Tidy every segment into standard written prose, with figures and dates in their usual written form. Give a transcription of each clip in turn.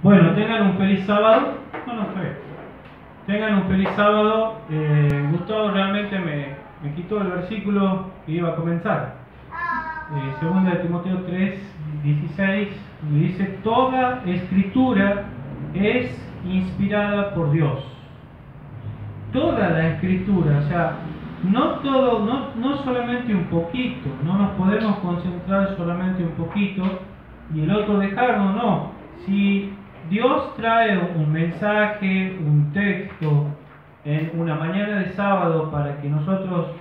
Bueno, tengan un feliz sábado. No, está bien. Tengan un feliz sábado. Gustavo realmente me quitó el versículo que iba a comenzar. Segunda de Timoteo 3:16 dice: toda escritura es inspirada por Dios. Toda la escritura, o sea, no solamente un poquito, no nos podemos concentrar solamente un poquito y el otro dejarlo, no. Si Dios trae un mensaje, un texto en una mañana de sábado para que nosotros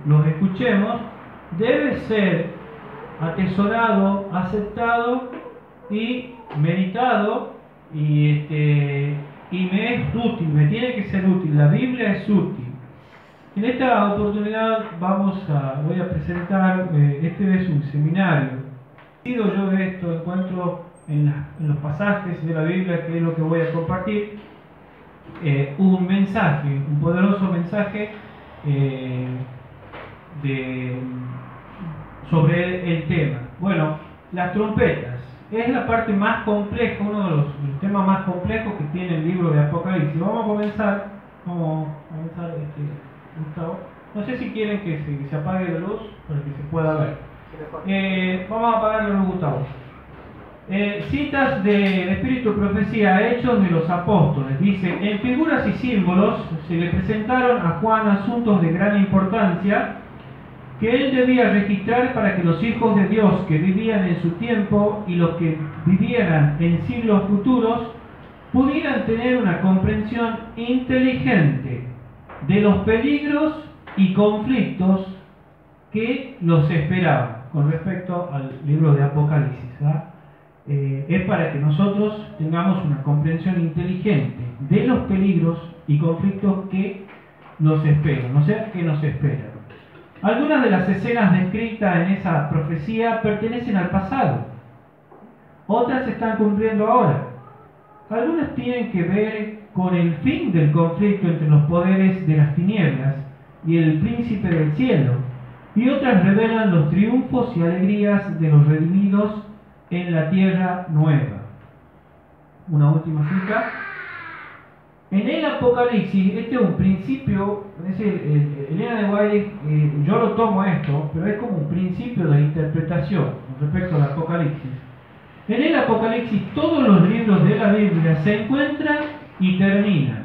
los escuchemos, debe ser atesorado, aceptado y meditado y me es útil, me tiene que ser útil. La Biblia es útil. En esta oportunidad voy a presentar, este es un seminario. Yo de esto encuentro en los pasajes de la Biblia, que es lo que voy a compartir, un mensaje, un poderoso mensaje sobre el tema. Bueno, las trompetas es la parte más compleja, uno de los temas más complejos que tiene el libro de Apocalipsis. Vamos a comenzar, Gustavo. No sé si quieren que se apague la luz para que se pueda ver. Vamos a apagar la luz, Gustavo. Citas del Espíritu de Profecía, Hechos de los Apóstoles. Dice: en figuras y símbolos se le presentaron a Juan asuntos de gran importancia que él debía registrar para que los hijos de Dios que vivían en su tiempo y los que vivieran en siglos futuros pudieran tener una comprensión inteligente de los peligros y conflictos que los esperaban. Con respecto al libro de Apocalipsis, es para que nosotros tengamos una comprensión inteligente de los peligros y conflictos que nos esperan, o sea, que nos esperan. Algunas de las escenas descritas en esa profecía pertenecen al pasado, otras se están cumpliendo ahora. Algunas tienen que ver con el fin del conflicto entre los poderes de las tinieblas y el príncipe del cielo, y otras revelan los triunfos y alegrías de los redimidos en la tierra nueva. Una última cita. En el Apocalipsis, este es un principio, es decir, Elena de White, yo lo tomo esto, pero es como un principio de interpretación con respecto al Apocalipsis. En el Apocalipsis todos los libros de la Biblia se encuentran y terminan.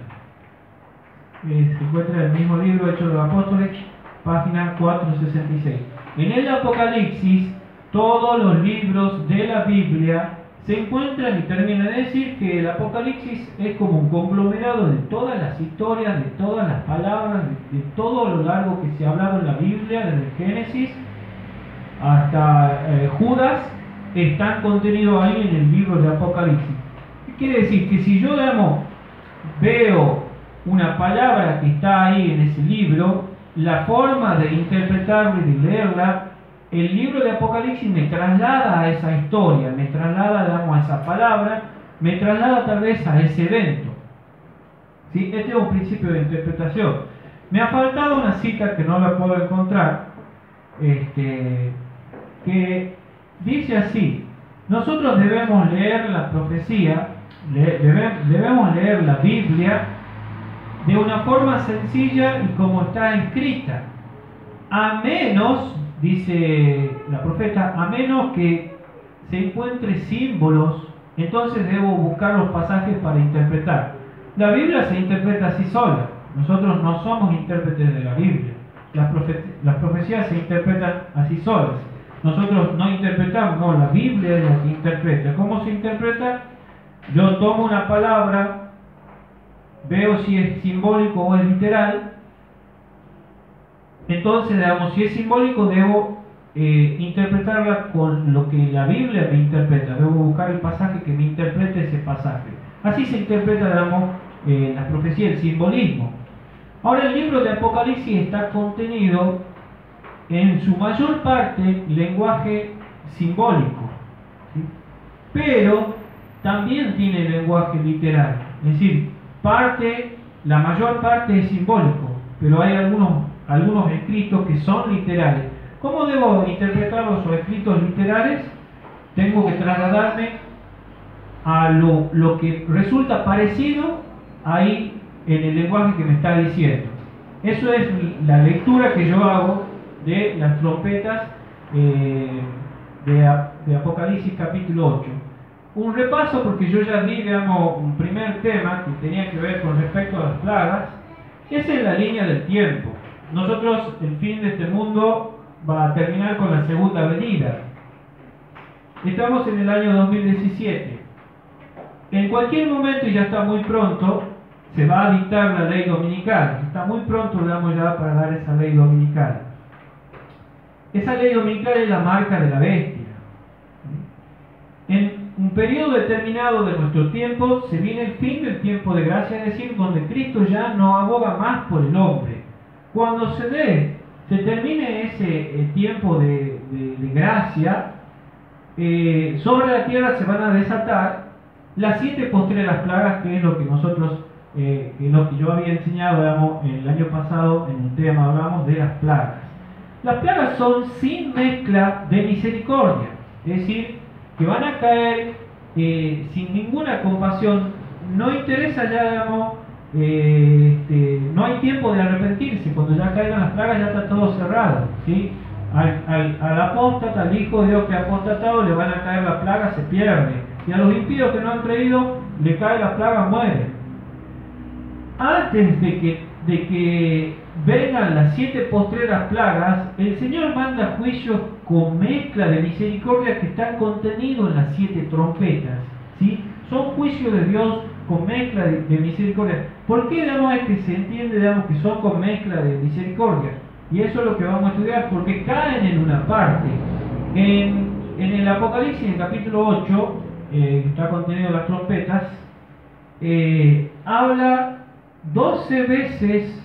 Se encuentra en el mismo libro, Hechos de los Apóstoles, página 466. En el Apocalipsis todos los libros de la Biblia se encuentran y terminan. Es decir, que el Apocalipsis es como un conglomerado de todas las historias, de todas las palabras, de todo lo largo que se ha hablado en la Biblia, desde Génesis hasta Judas, están contenidos ahí en el libro de Apocalipsis. ¿Qué quiere decir? Que si yo, veo una palabra que está ahí en ese libro, la forma de interpretarla y de leerla, el libro de Apocalipsis me traslada a esa historia, me traslada, a esa palabra, me traslada tal vez a ese evento. ¿Sí? Este es un principio de interpretación. Me ha faltado una cita que no la puedo encontrar, que dice así: nosotros debemos leer la profecía, debemos leer la Biblia de una forma sencilla y como está escrita, a menos, dice la profeta, a menos que se encuentre símbolos, entonces debo buscar los pasajes para interpretar. La Biblia se interpreta así sola. Nosotros no somos intérpretes de la Biblia. Las profecías se interpretan así solas. Nosotros no interpretamos, no, la Biblia es la que interpreta. ¿Cómo se interpreta? Yo tomo una palabra, veo si es simbólico o es literal. Entonces, si es simbólico, debo interpretarla con lo que la Biblia me interpreta. Debo buscar el pasaje que me interprete ese pasaje. Así se interpreta, la profecía, el simbolismo. Ahora, el libro de Apocalipsis está contenido en su mayor parte lenguaje simbólico, ¿sí? Pero también tiene lenguaje literal. Es decir, la mayor parte es simbólico, pero hay algunos escritos que son literales. ¿Cómo debo interpretar los escritos literales? Tengo que trasladarme a lo que resulta parecido ahí en el lenguaje que me está diciendo. Eso es la lectura que yo hago de las trompetas de Apocalipsis capítulo 8. Un repaso, porque yo ya di, digamos, un primer tema que tenía que ver con respecto a las plagas. Esa es la línea del tiempo. Nosotros, el fin de este mundo va a terminar con la segunda venida. Estamos en el año 2017. En cualquier momento, y ya está muy pronto, se va a dictar la ley dominical. Está muy pronto, digamos, ya para dar esa ley dominical. Esa ley dominical es la marca de la bestia. En un periodo determinado de nuestro tiempo se viene el fin del tiempo de gracia, es decir, donde Cristo ya no aboga más por el hombre. Cuando se termine ese tiempo de gracia, sobre la tierra se van a desatar las 7 postreras plagas, que es lo que nosotros, lo que yo había enseñado, digamos, el año pasado en un tema hablamos de las plagas. Las plagas son sin mezcla de misericordia, es decir, que van a caer sin ninguna compasión. No interesa ya, digamos, no hay tiempo de arrepentirse. Cuando ya caigan las plagas ya está todo cerrado, ¿sí? Al apóstata, al hijo de Dios que ha apostatado, le van a caer las plagas, se pierde. Y a los impíos que no han creído, le caen las plagas, mueren. Antes de que vengan las 7 postreras plagas, el Señor manda juicios con mezcla de misericordia que están contenidos en las 7 trompetas, ¿sí? Son juicios de Dios con mezcla de misericordia. ¿Por qué, digamos, es que se entiende, digamos, que son con mezcla de misericordia? Y eso es lo que vamos a estudiar, porque caen en una parte. En el Apocalipsis, en el capítulo 8, que está contenido en las trompetas, habla 12 veces,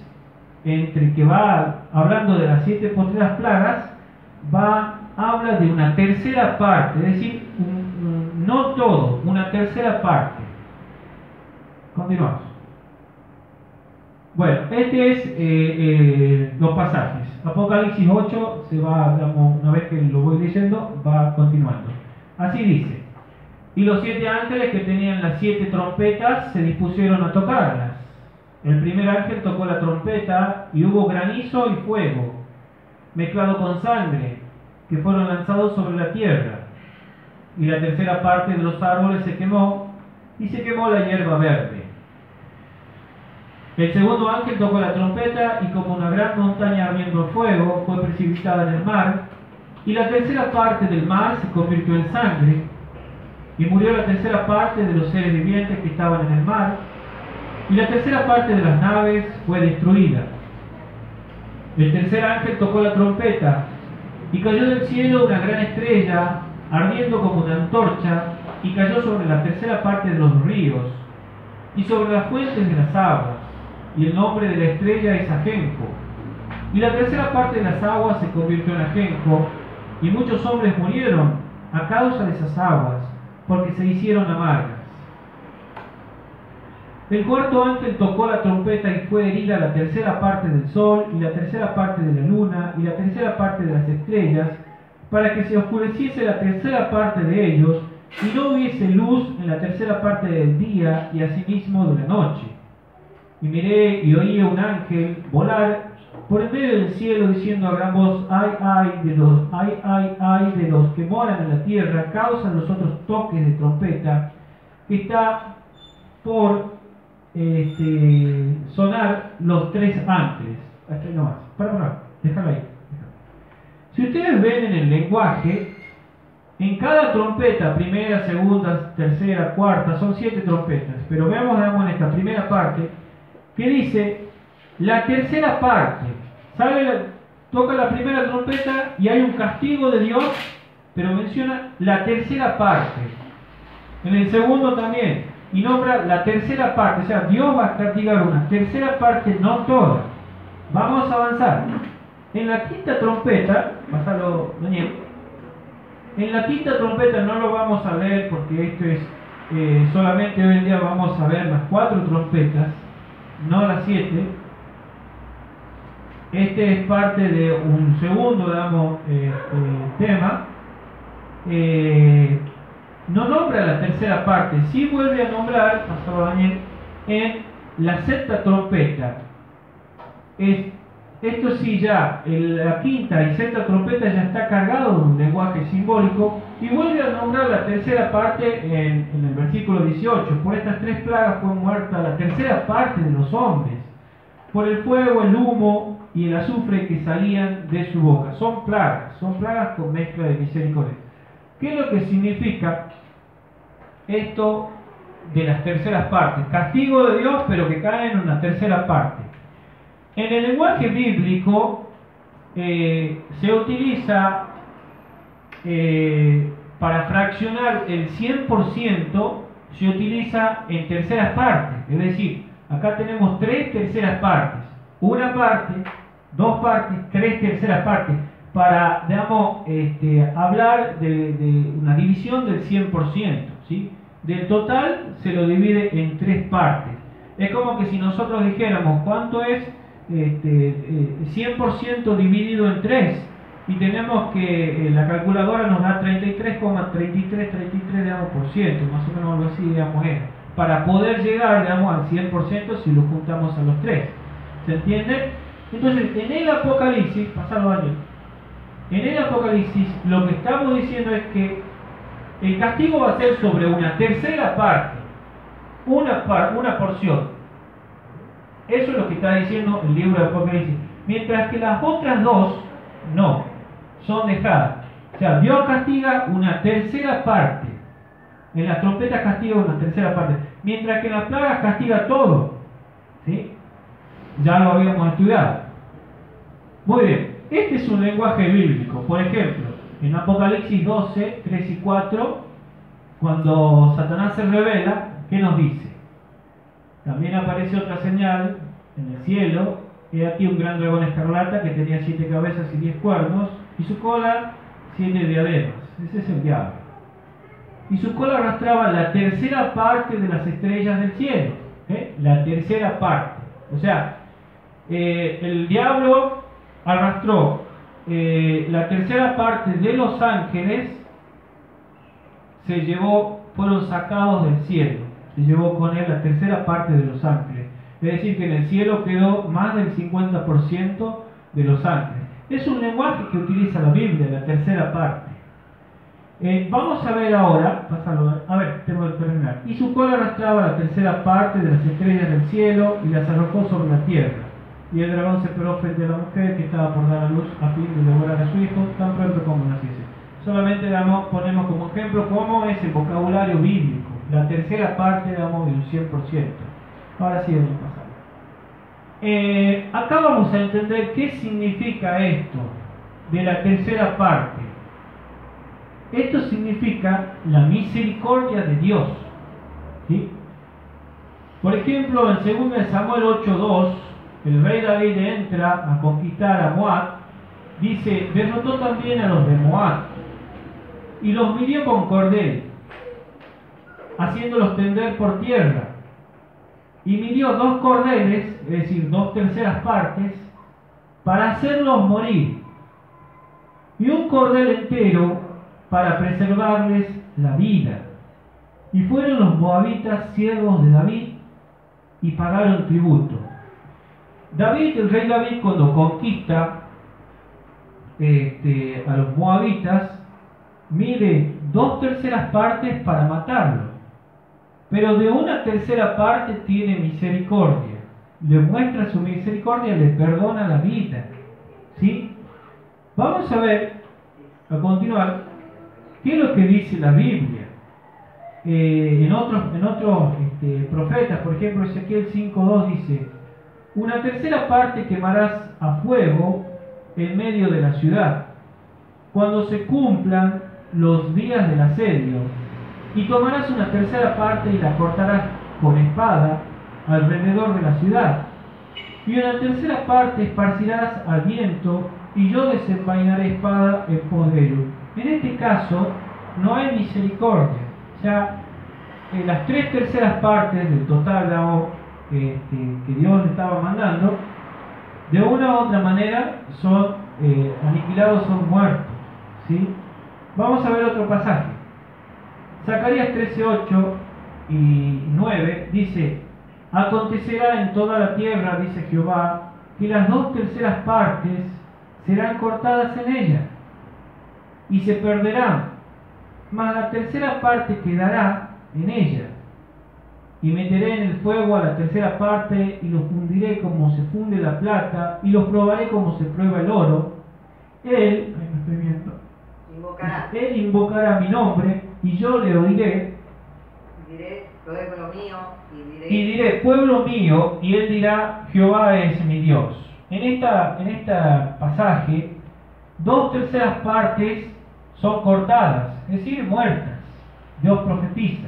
entre que va hablando de las 7 postreras plagas, habla de una tercera parte, es decir, no todo, una tercera parte. Continuamos. Bueno, este es los pasajes. Apocalipsis 8 se va, digamos, una vez que lo voy leyendo, va continuando. Así dice: y los 7 ángeles que tenían las 7 trompetas se dispusieron a tocarlas. El primer ángel tocó la trompeta y hubo granizo y fuego, mezclado con sangre, que fueron lanzados sobre la tierra. Y la tercera parte de los árboles se quemó, y se quemó la hierba verde. El segundo ángel tocó la trompeta, y como una gran montaña ardiendo en fuego, fue precipitada en el mar, y la tercera parte del mar se convirtió en sangre, y murió la tercera parte de los seres vivientes que estaban en el mar, y la tercera parte de las naves fue destruida. El tercer ángel tocó la trompeta, y cayó del cielo una gran estrella, ardiendo como una antorcha, y cayó sobre la tercera parte de los ríos, y sobre las fuentes de las aguas, y el nombre de la estrella es Ajenjo. Y la tercera parte de las aguas se convirtió en Ajenjo, y muchos hombres murieron a causa de esas aguas, porque se hicieron amargas. El cuarto ángel tocó la trompeta y fue herida la tercera parte del sol, y la tercera parte de la luna, y la tercera parte de las estrellas, para que se oscureciese la tercera parte de ellos, y no hubiese luz en la tercera parte del día, y asimismo de la noche. Y miré y oí a un ángel volar por el medio del cielo, diciendo a gran voz: ay, ay de los que moran en la tierra, a causa de los otros toques de trompeta, que está por sonar los 3 ángeles. Hasta ahí nomás. Para, déjalo ahí. Si ustedes ven en el lenguaje, en cada trompeta, primera, segunda, tercera, cuarta, son 7 trompetas, pero veamos en esta primera parte, que dice la tercera parte. Toca la primera trompeta y hay un castigo de Dios, pero menciona la tercera parte. En el segundo también, y nombra la tercera parte, o sea, Dios va a castigar una tercera parte, no toda. Vamos a avanzar. En la quinta trompeta, pásalo, Daniel. En la quinta trompeta no lo vamos a leer porque esto es solamente hoy en día vamos a ver las 4 trompetas, no las 7. Este es parte de un segundo, digamos, tema. no nombra la tercera parte, sí vuelve a nombrar, pastor Daniel, en la sexta trompeta. Esto sí, ya la quinta y sexta trompeta ya está cargado de un lenguaje simbólico, y vuelve a nombrar la tercera parte en el versículo 18. Por estas 3 plagas fue muerta la tercera parte de los hombres, por el fuego, el humo y el azufre que salían de su boca. Son plagas con mezcla de misericordia. ¿Qué es lo que significa esto de las terceras partes? Castigo de Dios, pero que cae en una tercera parte. En el lenguaje bíblico se utiliza para fraccionar el 100%, se utiliza en terceras partes. Es decir, acá tenemos 3 terceras partes. Una parte, 2 partes, 3 terceras partes. Para, digamos, hablar de una división del 100%, ¿sí? Del total se lo divide en 3 partes. Es como que si nosotros dijéramos cuánto es 100% dividido en 3, y tenemos que la calculadora nos da 33,3333, digamos, por ciento, más o menos algo así, digamos, para poder llegar, digamos, al 100% si lo juntamos a los 3. ¿Se entiende? Entonces, en el Apocalipsis, pasado año, en el Apocalipsis lo que estamos diciendo es que el castigo va a ser sobre una tercera parte, una porción. Eso es lo que está diciendo el libro de Apocalipsis. Mientras que las otras 2 no, son dejadas. O sea, Dios castiga una tercera parte. En las trompetas castiga una tercera parte. Mientras que en las plagas castiga todo. ¿Sí? Ya lo habíamos estudiado. Muy bien. Este es un lenguaje bíblico. Por ejemplo, en Apocalipsis 12, 3 y 4, cuando Satanás se revela, ¿qué nos dice? También aparece otra señal en el cielo. He aquí un gran dragón escarlata que tenía 7 cabezas y 10 cuernos, y su cola 7 diademas. Ese es el diablo. Y su cola arrastraba la tercera parte de las estrellas del cielo. La tercera parte. O sea, el diablo arrastró la tercera parte de los ángeles, fueron sacados del cielo. Se llevó con él la tercera parte de los ángeles. Es decir, que en el cielo quedó más del 50% de los ángeles. Es un lenguaje que utiliza la Biblia, la tercera parte. Vamos a ver ahora, tengo que terminar. Y su cola arrastraba la tercera parte de las estrellas del cielo y las arrojó sobre la tierra. Y el dragón se paró frente a la mujer que estaba por dar a luz a fin de devorar a su hijo tan pronto como naciese. Solamente ponemos como ejemplo cómo es el vocabulario bíblico. La tercera parte, damos de un 100%. Ahora sí vamos a pasar. Acá vamos a entender qué significa esto de la tercera parte. Esto significa la misericordia de Dios. ¿Sí? Por ejemplo, en 2 Samuel 8:2, el rey David entra a conquistar a Moab. Dice, derrotó también a los de Moab y los midió con cordel, haciéndolos tender por tierra. Y midió 2 cordeles, es decir, 2 terceras partes, para hacerlos morir, y un cordel entero para preservarles la vida. Y fueron los moabitas siervos de David y pagaron tributo. El rey David, cuando conquista a los moabitas, mide 2 terceras partes para matarlo. Pero de una tercera parte tiene misericordia, le muestra su misericordia, le perdona la vida. ¿Sí? Vamos a ver, a continuar, qué es lo que dice la Biblia. En otros profetas, por ejemplo, Ezequiel 5:2 dice, una tercera parte quemarás a fuego en medio de la ciudad, cuando se cumplan los días del asedio. Y tomarás una tercera parte y la cortarás con espada alrededor de la ciudad. Y una tercera parte esparcirás al viento, y yo desenvainaré espada en pos de ellos. En este caso, no hay misericordia. O sea, las 3 terceras partes del total que Dios le estaba mandando, de una u otra manera son aniquilados, son muertos. ¿Sí? Vamos a ver otro pasaje. Zacarías 13:8 y 9 dice: acontecerá en toda la tierra, dice Jehová, que las 2/3 partes serán cortadas en ella y se perderán, mas la 1/3 parte quedará en ella. Y meteré en el fuego a la 1/3 parte y los fundiré como se funde la plata y los probaré como se prueba el oro. Él, ahí me estoy viendo, él invocará mi nombre y yo le oiré. Diré, pueblo mío, y diré, pueblo mío, y él dirá, Jehová es mi Dios. En esta pasaje, 2/3 partes son cortadas, es decir, muertas. Dios profetiza.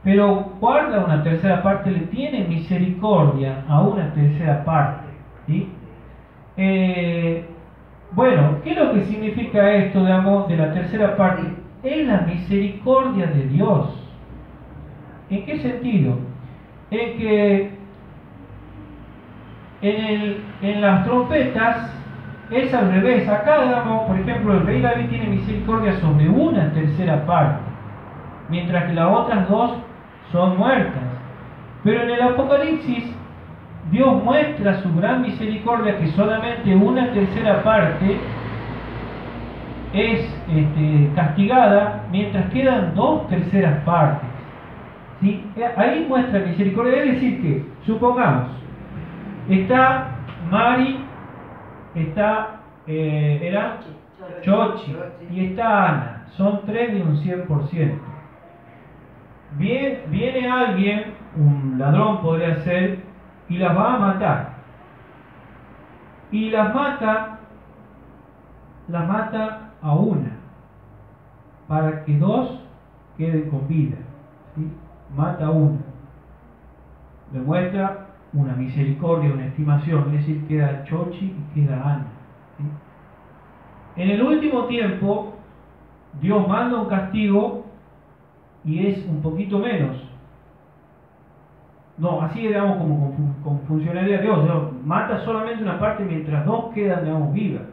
Pero guarda una 1/3 parte, le tiene misericordia a una 1/3 parte. ¿Sí? Bueno, ¿qué es lo que significa esto, digamos, de la 1/3 parte? Es la misericordia de Dios. ¿En qué sentido? En que en las trompetas es al revés. Acá, digamos, por ejemplo, el rey David tiene misericordia sobre una 1/3 parte, mientras que las otras 2 son muertas. Pero en el Apocalipsis, Dios muestra su gran misericordia, que solamente una 1/3 parte es castigada, mientras quedan 2/3 partes. ¿Sí? Ahí muestra misericordia. Es decir que, supongamos, está Mari, está Chochi y está Ana. Son 3 de un 100%. Viene alguien, un ladrón podría ser, y las va a matar. Y las mata a una, para que 2 queden con vida. ¿Sí? Mata a una. Le muestra una misericordia, una estimación, es decir, queda Chochi y queda Ana. ¿Sí? En el último tiempo, Dios manda un castigo y es un poquito menos. No, así digamos como funcionaría Dios. Dios mata solamente una parte mientras 2 quedan, digamos, vivas.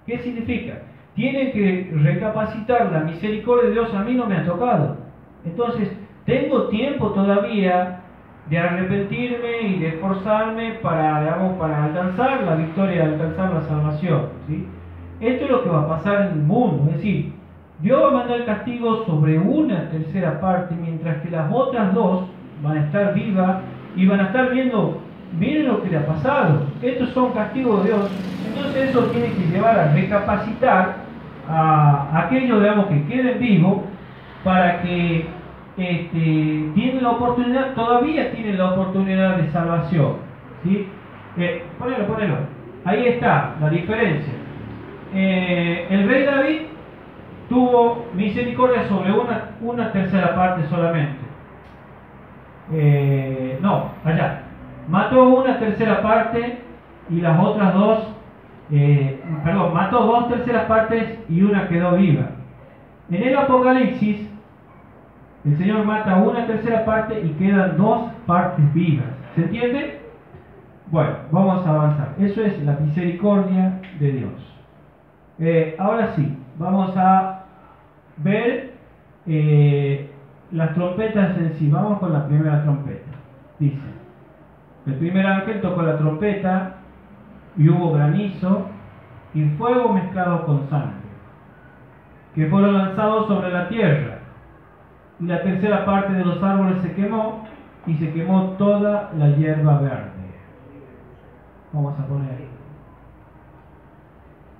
¿Qué significa? Tienen que recapacitar la misericordia de Dios. A mí no me ha tocado. Entonces, tengo tiempo todavía de arrepentirme y de esforzarme para alcanzar la victoria, alcanzar la salvación. ¿Sí? Esto es lo que va a pasar en el mundo. Es decir, Dios va a mandar el castigo sobre una 1/3 parte, mientras que las otras 2 van a estar vivas y van a estar viendo, miren lo que le ha pasado. Estos son castigos de Dios. Entonces eso tiene que llevar a recapacitar a aquellos, digamos, que queden vivos, para que tienen la oportunidad, todavía tienen la oportunidad de salvación. ¿Sí? Ponelo. Ahí está la diferencia. El rey David tuvo misericordia sobre una 1/3 parte solamente. Mató una 1/3 parte y las otras 2, mató 2/3 partes y una quedó viva. En el Apocalipsis, el Señor mata una 1/3 parte y quedan 2 partes vivas. ¿Se entiende? Bueno, vamos a avanzar. Eso es la misericordia de Dios. Ahora sí, vamos a ver las trompetas en sí. Vamos con la primera trompeta. Dice: el primer ángel tocó la trompeta y hubo granizo y fuego mezclado con sangre, que fueron lanzados sobre la tierra, y la 1/3 parte de los árboles se quemó, y se quemó toda la hierba verde. Vamos a poner ahí.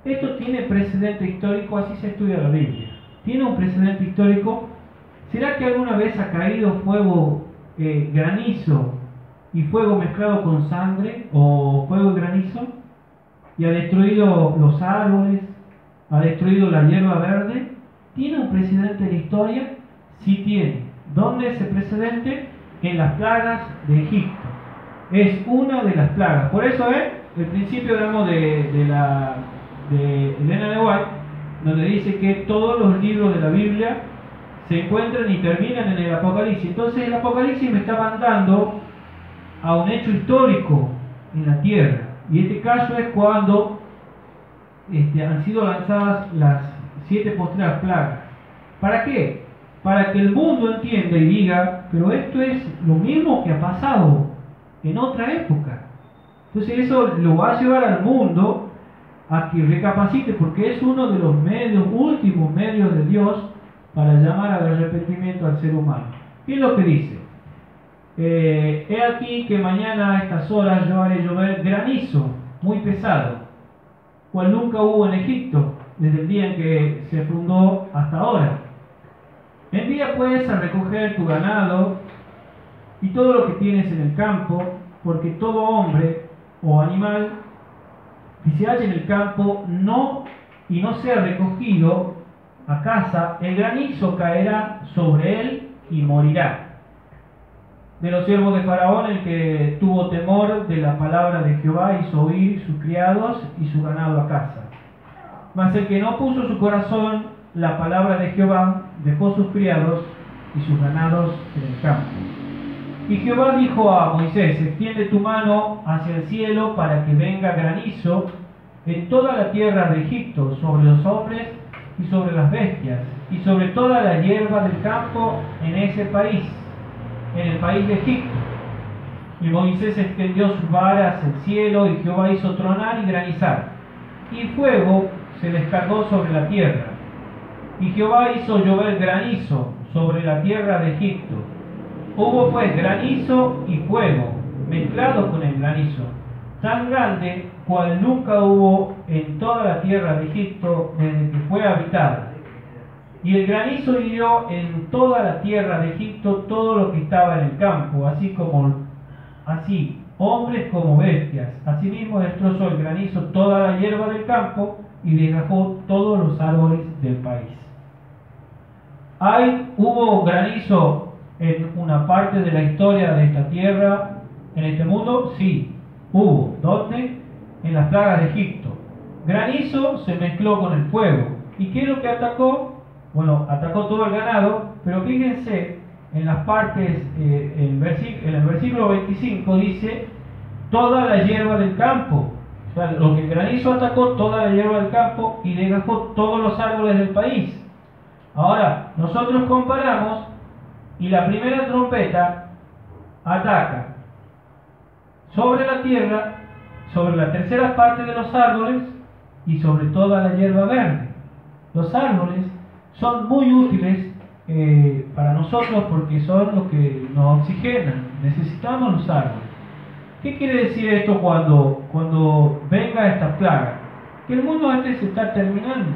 Esto tiene precedente histórico, así se estudia la Biblia. Tiene un precedente histórico. ¿Será que alguna vez ha caído fuego, granizo y fuego mezclado con sangre, o fuego y granizo, y ha destruido los árboles, ha destruido la hierba verde? ¿Tiene un precedente en la historia? Sí tiene. ¿Dónde es ese precedente? En las plagas de Egipto. Es una de las plagas. Por eso es el principio, digamos, de Elena de White, donde dice que todos los libros de la Biblia se encuentran y terminan en el Apocalipsis. Entonces el Apocalipsis me está mandando a un hecho histórico en la tierra. Y este caso es cuando han sido lanzadas las 7 postreras plagas. ¿Para qué? para que el mundo entienda y diga, pero esto es lo mismo que ha pasado en otra época. Entonces eso lo va a llevar al mundo a que recapacite, porque es uno de los medios, últimos medios de Dios para llamar al arrepentimiento al ser humano. ¿Qué es lo que dice? He aquí que mañana a estas horas yo haré llover granizo muy pesado, cual nunca hubo en Egipto, desde el día en que se fundó hasta ahora. Envía pues a recoger tu ganado y todo lo que tienes en el campo, porque todo hombre o animal que se halle en el campo no sea recogido a casa, el granizo caerá sobre él y morirá. De los siervos de Faraón, el que tuvo temor de la palabra de Jehová hizo huir sus criados y su ganado a casa. Mas el que no puso su corazón la palabra de Jehová, dejó sus criados y sus ganados en el campo. Y Jehová dijo a Moisés: extiende tu mano hacia el cielo para que venga granizo en toda la tierra de Egipto, sobre los hombres y sobre las bestias, y sobre toda la hierba del campo en ese país, en el país de Egipto. Y Moisés extendió su vara hacia el cielo, y Jehová hizo tronar y granizar, y fuego se descargó sobre la tierra. Y Jehová hizo llover granizo sobre la tierra de Egipto. Hubo pues granizo y fuego mezclado con el granizo, tan grande cual nunca hubo en toda la tierra de Egipto desde que fue habitada. Y el granizo hirió en toda la tierra de Egipto todo lo que estaba en el campo, así hombres como bestias. Asimismo destrozó el granizo toda la hierba del campo y desgajó todos los árboles del país. ¿Hubo granizo en una parte de la historia de esta tierra, en este mundo? Sí, hubo. ¿Dónde? En las plagas de Egipto. Granizo se mezcló con el fuego. ¿Y qué es lo que atacó? Bueno, atacó todo el ganado, pero fíjense en las partes, en el versículo 25 dice, toda la hierba del campo. O sea, lo que el granizo atacó, toda la hierba del campo, y desgajó todos los árboles del país. Ahora, nosotros comparamos, y la primera trompeta ataca sobre la tierra, sobre la tercera parte de los árboles, y sobre toda la hierba verde. Los árboles son muy útiles para nosotros porque son los que nos oxigenan. Necesitamos los árboles. ¿Qué quiere decir esto cuando venga esta plaga? Que el mundo se está terminando.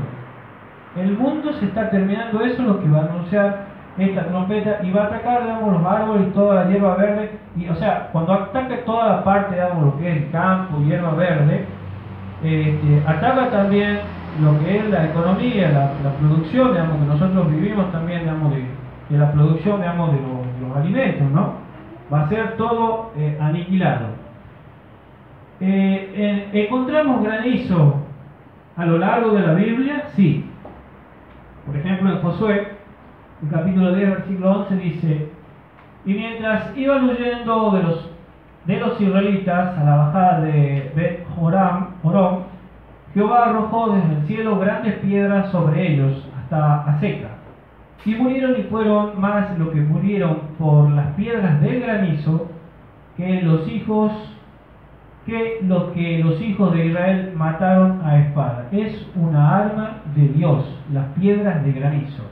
El mundo se está terminando. Eso es lo que va a anunciar esta trompeta, y va a atacar, digamos, los árboles y toda la hierba verde. Y, o sea, cuando ataca toda la parte, digamos, lo que es el campo, hierba verde, ataca también lo que es la economía, la producción, digamos, que nosotros vivimos también, digamos, de la producción, digamos, de los alimentos, ¿no? Va a ser todo aniquilado. ¿Encontramos granizo a lo largo de la Biblia? Sí. Por ejemplo, en Josué, el capítulo 10, versículo 11 dice: y mientras iban huyendo de los israelitas a la bajada de Bet Jorón, Jehová arrojó desde el cielo grandes piedras sobre ellos hasta Azeca, y murieron, y fueron más lo que murieron por las piedras del granizo que los que los hijos de Israel mataron a espada. Es una arma de Dios, las piedras de granizo.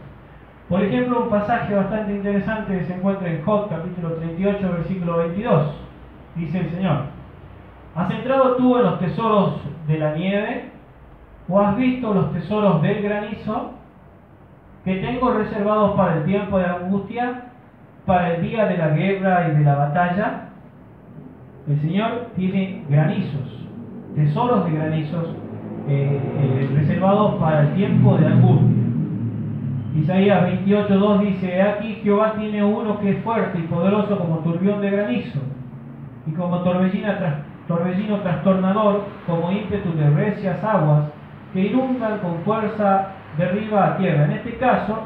Por ejemplo, un pasaje bastante interesante que se encuentra en Job, capítulo 38, versículo 22. Dice el Señor: ¿has entrado tú en los tesoros de la nieve? ¿O has visto los tesoros del granizo? Que tengo reservados para el tiempo de la angustia, para el día de la guerra y de la batalla. El Señor tiene granizos, tesoros de granizos reservados para el tiempo de angustia. Isaías 28:2 dice: aquí Jehová tiene uno que es fuerte y poderoso como turbión de granizo, y como torbellino trastornador, como ímpetu de recias aguas que inundan con fuerza de arriba a tierra. En este caso,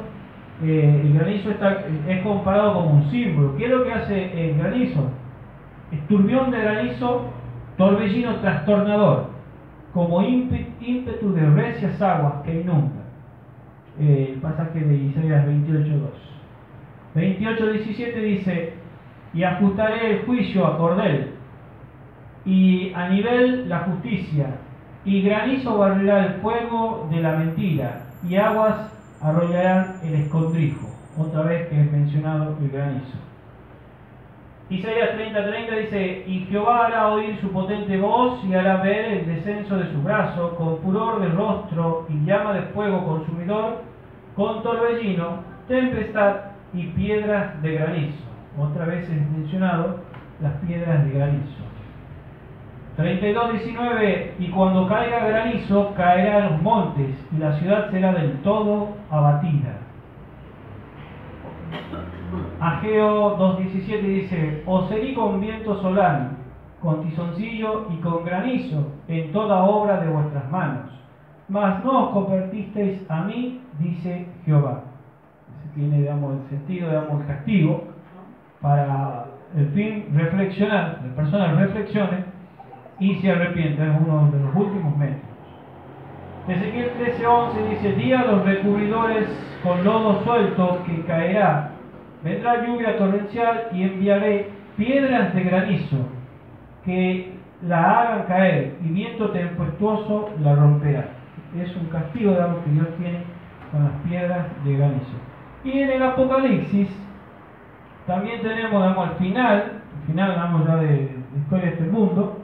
el granizo es comparado como un símbolo. ¿Qué es lo que hace el granizo? Es turbión de granizo, torbellino trastornador, como ímpetu de recias aguas que inundan. El pasaje de Isaías 28:2. 28:17 dice: y ajustaré el juicio a cordel, y a nivel la justicia, y granizo barrerá el fuego de la mentira, y aguas arrollarán el escondrijo. Otra vez que es mencionado el granizo. Isaías 30:30 dice: y Jehová hará oír su potente voz, y hará ver el descenso de su brazo, con furor de rostro, y llama de fuego consumidor, con torbellino, tempestad y piedras de granizo. Otra vez es mencionado las piedras de granizo. 32:19: y cuando caiga granizo, caerá en los montes, y la ciudad será del todo abatida. Ageo 2:17 dice: os herí con viento solano, con tizoncillo y con granizo en toda obra de vuestras manos, mas no os convertisteis a mí, dice Jehová. Ese tiene, digamos, el sentido, digamos, el castigo, para el fin reflexionar, las personas reflexionen y se arrepientan. Es uno de los últimos métodos. Ezequiel 13:11 dice: di a los recubridores con lodo suelto que caerá, vendrá lluvia torrencial y enviaré piedras de granizo que la hagan caer, y viento tempestuoso la romperá. Es un castigo, digamos, que Dios tiene con las piedras de granizo. Y en el Apocalipsis también tenemos, digamos, al final, digamos, ya de la historia de este mundo,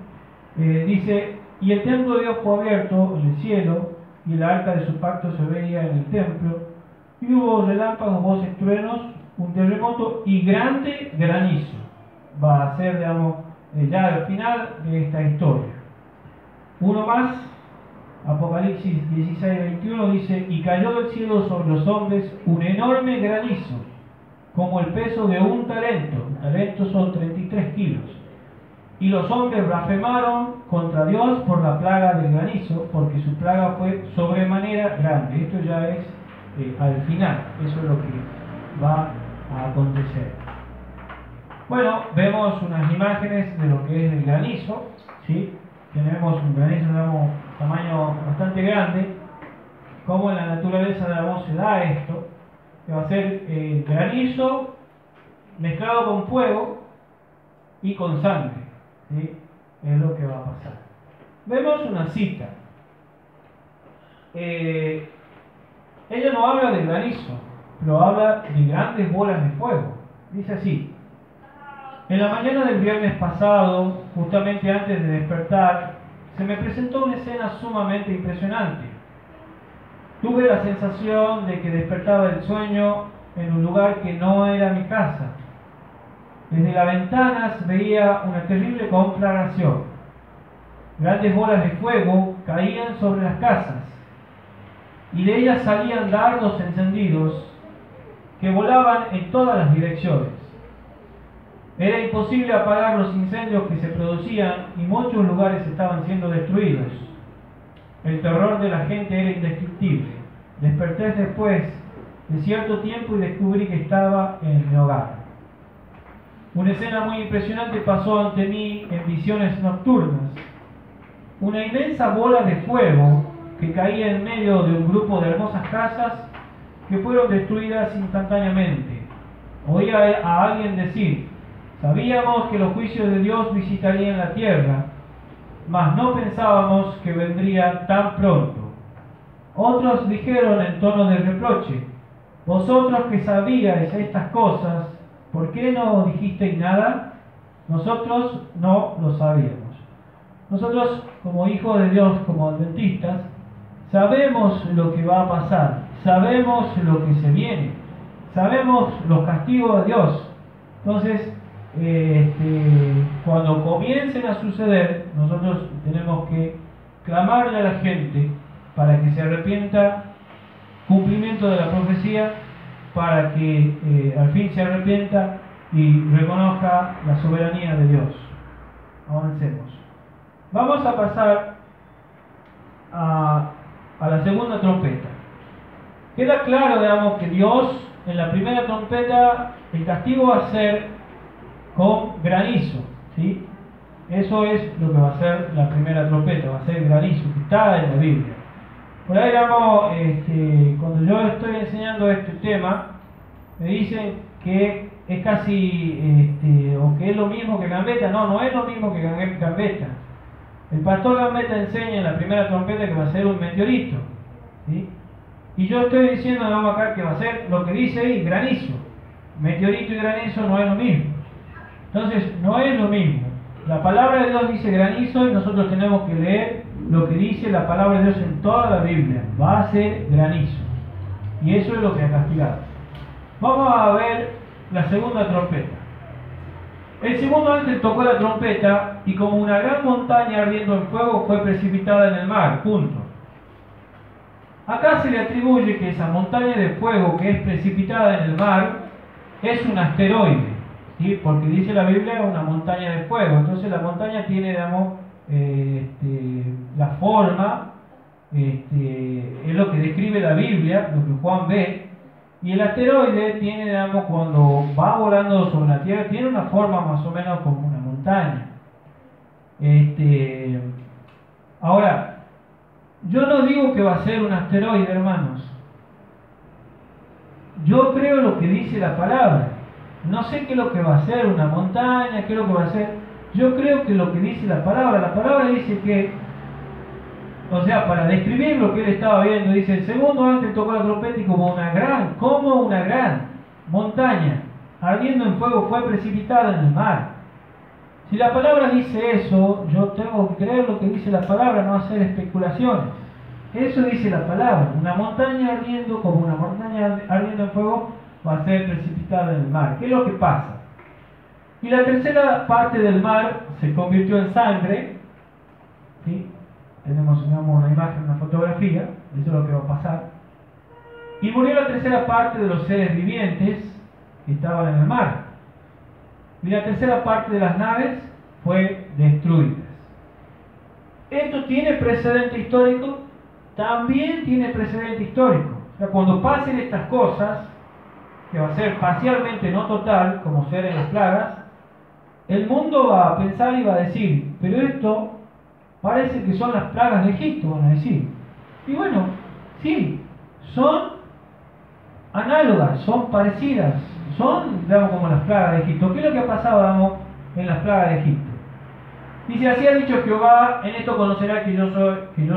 dice: y el templo de Dios fue abierto en el cielo, y el arca de su pacto se veía en el templo, y hubo relámpagos, voces, truenos, un terremoto y grande granizo. Va a ser, digamos, ya al final de esta historia. Uno más, Apocalipsis 16:21 dice: y cayó del cielo sobre los hombres un enorme granizo, como el peso de un talento. Un talento son 33 kilos. Y los hombres blasfemaron contra Dios por la plaga del granizo, porque su plaga fue sobremanera grande. Esto ya es al final, eso es lo que va a acontecer. Bueno, vemos unas imágenes de lo que es el granizo, ¿sí? Tenemos un granizo, digamos, tamaño bastante grande. Cómo en la naturaleza, digamos, se da esto, que va a ser granizo mezclado con fuego y con sangre, ¿sí? Es lo que va a pasar. Vemos una cita. Ella no habla de granizo, pero habla de grandes bolas de fuego. Dice así: en la mañana del viernes pasado, justamente antes de despertar, se me presentó una escena sumamente impresionante. Tuve la sensación de que despertaba del sueño en un lugar que no era mi casa. Desde las ventanas veía una terrible conflagración. Grandes bolas de fuego caían sobre las casas, y de ellas salían dardos encendidos que volaban en todas las direcciones. Era imposible apagar los incendios que se producían, y muchos lugares estaban siendo destruidos. El terror de la gente era indescriptible. Desperté después de cierto tiempo y descubrí que estaba en mi hogar. Una escena muy impresionante pasó ante mí en visiones nocturnas. Una inmensa bola de fuego que caía en medio de un grupo de hermosas casas que fueron destruidas instantáneamente. Oía a alguien decir: sabíamos que los juicios de Dios visitarían la tierra, mas no pensábamos que vendría tan pronto. Otros dijeron en tono de reproche: vosotros que sabíais estas cosas, ¿por qué no dijisteis nada? Nosotros no lo sabíamos. Nosotros, como hijos de Dios, como adventistas, sabemos lo que va a pasar, sabemos lo que se viene, sabemos los castigos de Dios. Entonces, cuando comiencen a suceder, nosotros tenemos que clamarle a la gente para que se arrepienta, cumplimiento de la profecía, para que al fin se arrepienta y reconozca la soberanía de Dios. Avancemos. Vamos a pasar a la segunda trompeta. Queda claro, digamos, que Dios en la primera trompeta, el castigo va a ser con granizo, ¿sí? Eso es lo que va a ser la primera trompeta, va a ser granizo, que está en la Biblia. Por ahí, digamos, cuando yo estoy enseñando este tema, me dicen que es casi, o que es lo mismo que Gambetta. No, no es lo mismo que Gambetta. El pastor Gambetta enseña en la primera trompeta que va a ser un meteorito, ¿sí? Y yo estoy diciendo, vamos acá, que va a ser lo que dice ahí, granizo. Meteorito y granizo no es lo mismo. Entonces, no es lo mismo. La palabra de Dios dice granizo y nosotros tenemos que leer lo que dice la palabra de Dios en toda la Biblia. Va a ser granizo. Y eso es lo que ha castigado. Vamos a ver la segunda trompeta. El segundo ángel tocó la trompeta y como una gran montaña ardiendo en fuego fue precipitada en el mar. Punto. Acá se le atribuye que esa montaña de fuego que es precipitada en el mar es un asteroide, ¿sí? Porque dice la Biblia una montaña de fuego. Entonces la montaña tiene, digamos, la forma, es lo que describe la Biblia, lo que Juan ve. Y el asteroide tiene, digamos, cuando va volando sobre la Tierra, tiene una forma más o menos como una montaña. Ahora, yo no digo que va a ser un asteroide, hermanos. Yo creo lo que dice la palabra. No sé qué es lo que va a ser una montaña, qué es lo que va a ser. Yo creo que lo que dice la palabra dice que, o sea, para describir lo que él estaba viendo, dice, el segundo ángel tocó la trompeta y como una gran montaña ardiendo en fuego fue precipitada en el mar. Si la palabra dice eso, yo tengo que creer lo que dice la palabra, no hacer especulaciones. Eso dice la palabra. Una montaña ardiendo, como una montaña ardiendo en fuego, va a ser precipitada en el mar. ¿Qué es lo que pasa? Y la tercera parte del mar se convirtió en sangre, ¿sí? Tenemos, digamos, una imagen, una fotografía, eso es lo que va a pasar. Y murió la tercera parte de los seres vivientes que estaban en el mar. Y la tercera parte de las naves fue destruida. ¿Esto tiene precedente histórico? También tiene precedente histórico. O sea, cuando pasen estas cosas, que va a ser parcialmente, no total, como ser en las plagas, el mundo va a pensar y va a decir, pero esto parece que son las plagas de Egipto, van a decir. Y bueno, sí, son análogas, son parecidas, son, digamos, como las plagas de Egipto. ¿Qué es lo que ha pasado, digamos, en las plagas de Egipto? Dice, así ha dicho Jehová, en esto conocerá que yo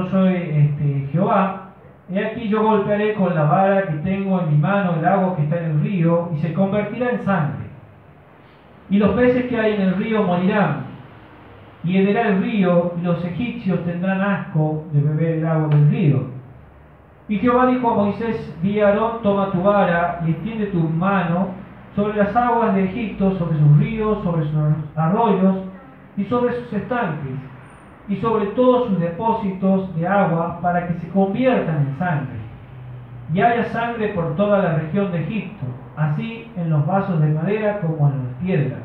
soy Jehová. He aquí yo golpearé con la vara que tengo en mi mano el agua que está en el río, y se convertirá en sangre. Y los peces que hay en el río morirán, y hederá el río, y los egipcios tendrán asco de beber el agua del río. Y Jehová dijo a Moisés, di a Aarón, toma tu vara, y extiende tu mano sobre las aguas de Egipto, sobre sus ríos, sobre sus arroyos, y sobre sus estanques, y sobre todos sus depósitos de agua, para que se conviertan en sangre, y haya sangre por toda la región de Egipto, así en los vasos de madera como en las piedras.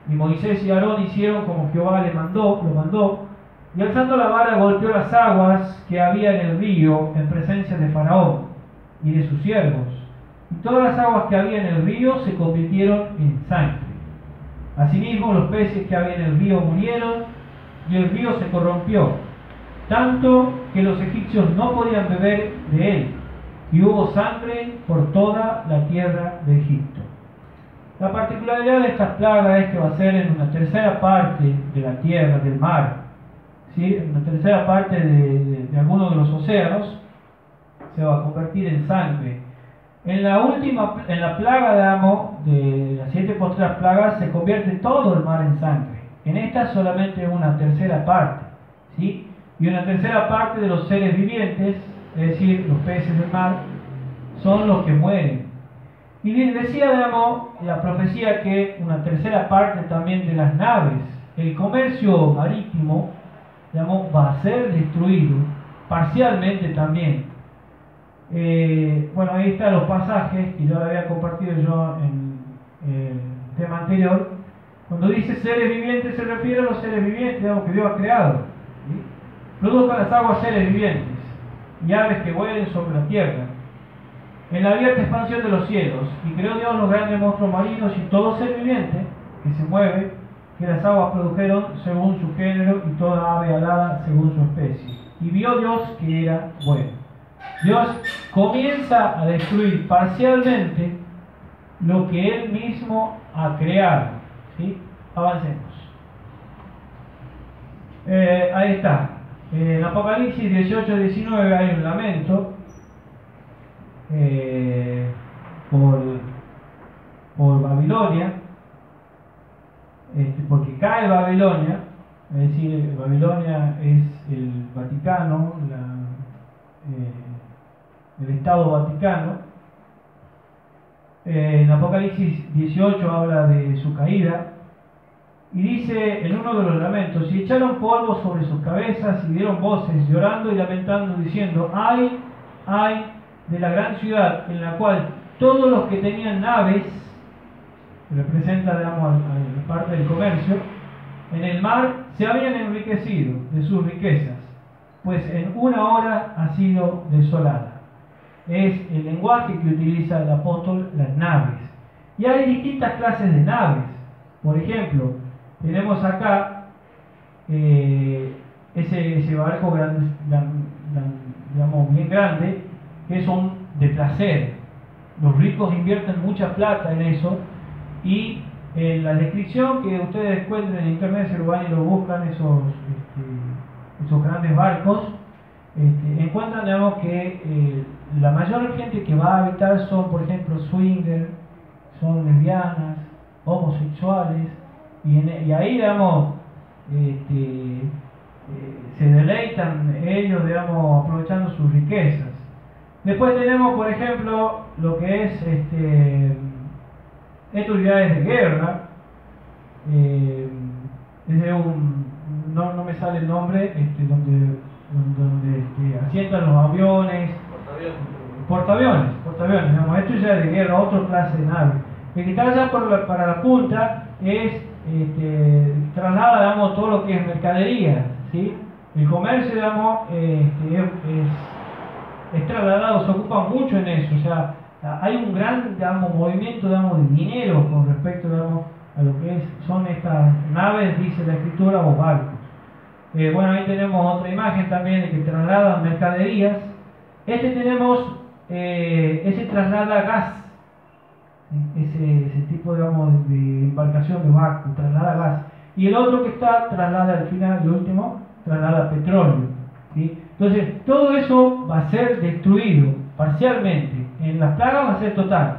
Y Moisés y Aarón hicieron como Jehová lo mandó, y alzando la vara golpeó las aguas que había en el río en presencia de Faraón y de sus siervos, y todas las aguas que había en el río se convirtieron en sangre. Asimismo los peces que había en el río murieron, y el río se corrompió, tanto que los egipcios no podían beber de él, y hubo sangre por toda la tierra de Egipto. La particularidad de estas plagas es que va a ser en una tercera parte de la tierra, del mar, ¿sí? En una tercera parte de alguno de los océanos, se va a convertir en sangre. En la plaga, digamos, de las 7 postreras plagas, se convierte todo el mar en sangre. En esta solamente una tercera parte, ¿sí? Y una tercera parte de los seres vivientes, es decir, los peces del mar, son los que mueren. Y bien, decía, digamos, la profecía que una tercera parte también de las naves, el comercio marítimo, digamos, va a ser destruido, parcialmente también. Bueno, ahí están los pasajes que yo había compartido yo en el tema anterior. Cuando dice seres vivientes, se refiere a los seres vivientes, digamos, que Dios ha creado, ¿sí? Produzcan las aguas seres vivientes y aves que vuelen sobre la tierra, en la abierta expansión de los cielos. Y creó Dios los grandes monstruos marinos y todo ser viviente que se mueve, que las aguas produjeron según su género, y toda ave alada según su especie. Y vio Dios que era bueno. Dios comienza a destruir parcialmente lo que Él mismo ha creado. ¿Sí? Avancemos. Ahí está. En Apocalipsis 18-19 hay un lamento por Babilonia, porque cae Babilonia, es decir, Babilonia es el Vaticano, el Estado Vaticano. En Apocalipsis 18 habla de su caída y dice en uno de los lamentos: y echaron polvo sobre sus cabezas y dieron voces llorando y lamentando diciendo: ay, ay de la gran ciudad en la cual todos los que tenían naves, que representa, digamos, a la parte del comercio, en el mar se habían enriquecido de sus riquezas, pues en una hora ha sido desolada. Es el lenguaje que utiliza el apóstol, las naves. Y hay distintas clases de naves. Por ejemplo, tenemos acá ese barco grande, digamos, bien grande, que son de placer. Los ricos invierten mucha plata en eso, y en la descripción que ustedes encuentren en internet, se lo van y lo buscan, esos grandes barcos, encuentran, digamos, que la mayor gente que va a habitar son, por ejemplo, swingers, son lesbianas, homosexuales, y ahí, digamos, se deleitan ellos, digamos, aprovechando sus riquezas. Después tenemos, por ejemplo, lo que es estas unidades de guerra. Es de no me sale el nombre, donde asientan los aviones, portaaviones, digamos. Esto ya es de guerra, otra clase de nave. El que está allá para la punta es traslada, digamos, todo lo que es mercadería, ¿sí? El comercio, digamos, es trasladado, se ocupa mucho en eso. O sea, hay un gran, digamos, movimiento, digamos, de dinero con respecto, digamos, a lo que son estas naves, dice la escritura, o barcos. Bueno, ahí tenemos otra imagen también de que trasladan mercaderías. Tenemos ese traslada gas, ese tipo, digamos, de embarcación de barco, traslada gas. Y el otro que está traslada, al final, el último, traslada petróleo, ¿sí? Entonces, todo eso va a ser destruido parcialmente. En las plagas va a ser total,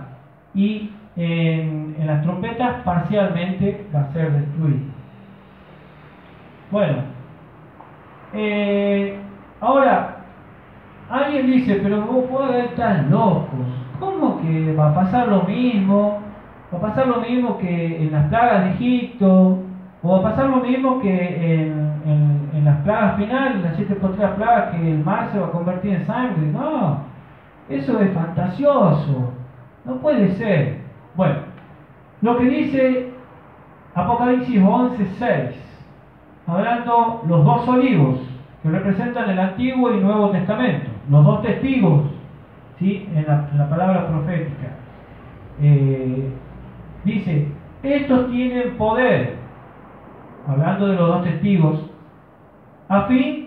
y en las trompetas parcialmente va a ser destruido. Bueno, ahora alguien dice: pero vos podés estar locos, ¿cómo que va a pasar lo mismo? ¿Va a pasar lo mismo que en las plagas de Egipto? ¿O va a pasar lo mismo que en las plagas finales, las 7 postreras plagas, que el mar se va a convertir en sangre? No, eso es fantasioso, no puede ser. Bueno, lo que dice Apocalipsis 11:6, hablando los dos olivos que representan el Antiguo y Nuevo Testamento, los dos testigos, ¿sí? en la palabra profética, dice: estos tienen poder, hablando de los dos testigos,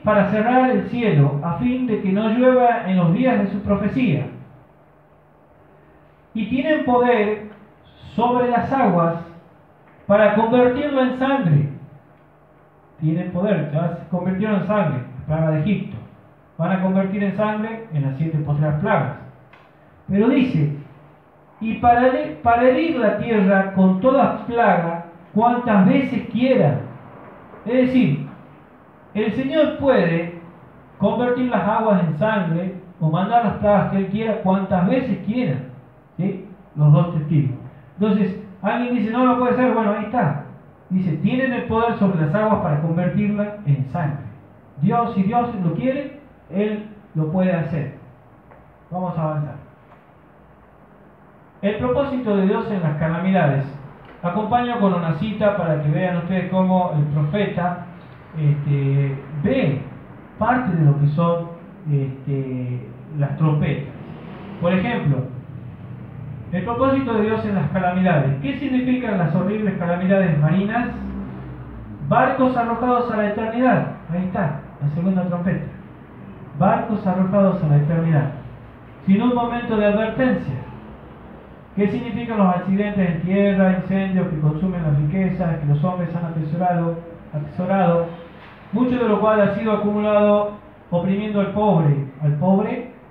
para cerrar el cielo, a fin de que no llueva en los días de su profecía. Y tienen poder sobre las aguas para convertirlo en sangre. Tienen poder, ya se convirtieron en sangre, la plaga de Egipto. Van a convertir en sangre en las 7 postreras plagas. Pero dice: y para herir la tierra con toda plaga, cuantas veces quiera. Es decir, el Señor puede convertir las aguas en sangre o mandar las plagas que Él quiera cuantas veces quiera, ¿sí? Los dos testigos. Entonces, alguien dice: no, no puede ser. Bueno, ahí está. Dice: tienen el poder sobre las aguas para convertirla en sangre. Dios, si Dios lo quiere, Él lo puede hacer. Vamos a avanzar. El propósito de Dios en las calamidades. Acompaño con una cita para que vean ustedes cómo el profeta ve parte de lo que son las trompetas. Por ejemplo, el propósito de Dios en las calamidades. ¿Qué significan las horribles calamidades marinas? Barcos arrojados a la eternidad. Ahí está, la segunda trompeta. Barcos arrojados a la eternidad. Sin un momento de advertencia. ¿Qué significan los accidentes en tierra, incendios que consumen las riquezas, que los hombres han atesorado, mucho de lo cual ha sido acumulado oprimiendo al pobre?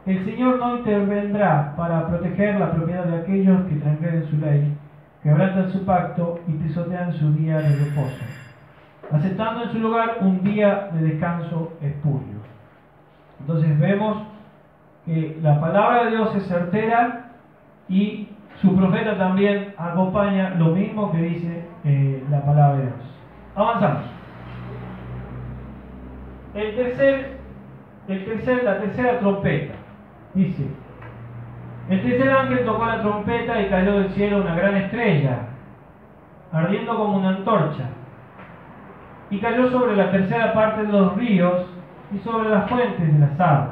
El Señor no intervendrá para proteger la propiedad de aquellos que transgreden su ley, quebrantan su pacto y pisotean su día de reposo, aceptando en su lugar un día de descanso espurio. Entonces vemos que la palabra de Dios es certera y su profeta también acompaña lo mismo que dice la palabra de Dios. Avanzamos. La tercera trompeta. Dice: el tercer ángel tocó la trompeta y cayó del cielo una gran estrella, ardiendo como una antorcha, y cayó sobre la tercera parte de los ríos y sobre las fuentes de las aguas.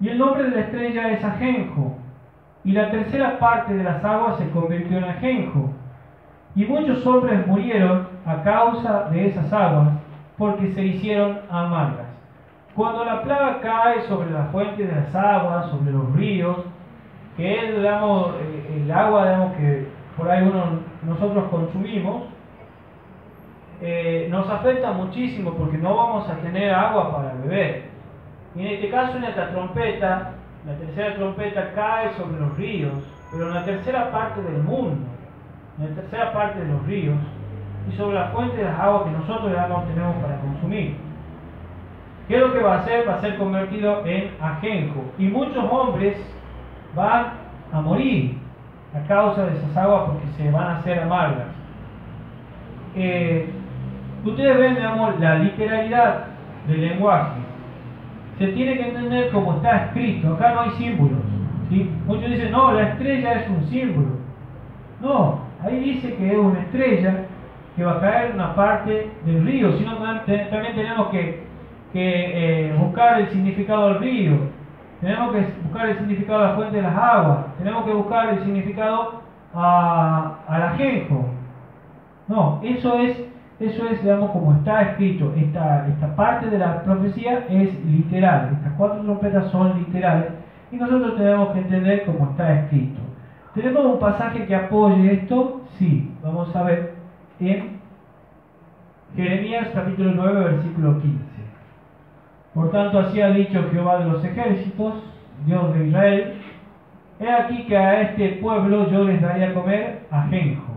Y el nombre de la estrella es Ajenjo, y la tercera parte de las aguas se convirtió en ajenjo, y muchos hombres murieron a causa de esas aguas, porque se hicieron amargas. Cuando la plaga cae sobre las fuentes de las aguas, sobre los ríos, que es, digamos, el agua, digamos, que por ahí nosotros consumimos, nos afecta muchísimo porque no vamos a tener agua para beber. Y en este caso, en esta trompeta, la tercera trompeta cae sobre los ríos, pero en la tercera parte del mundo, en la tercera parte de los ríos, y sobre la fuente de las aguas que nosotros ya no tenemos para consumir. ¿Qué es lo que va a hacer? Va a ser convertido en ajenjo. Y muchos hombres van a morir a causa de esas aguas porque se van a hacer amargas. Ustedes ven, digamos, la literalidad del lenguaje. Se tiene que entender como está escrito. Acá no hay símbolos, ¿sí? Muchos dicen, no, la estrella es un símbolo. No, ahí dice que es una estrella que va a caer en una parte del río. Sino también tenemos que buscar el significado del río, tenemos que buscar el significado de la fuente de las aguas, tenemos que buscar el significado al ajenjo. No, eso es, digamos, como está escrito. Esta parte de la profecía es literal, estas cuatro trompetas son literales y nosotros tenemos que entender cómo está escrito. ¿Tenemos un pasaje que apoye esto? Sí, vamos a ver en Jeremías capítulo 9, versículo 15. Por tanto, así ha dicho Jehová de los ejércitos, Dios de Israel: he aquí que a este pueblo yo les daría a comer ajenjo,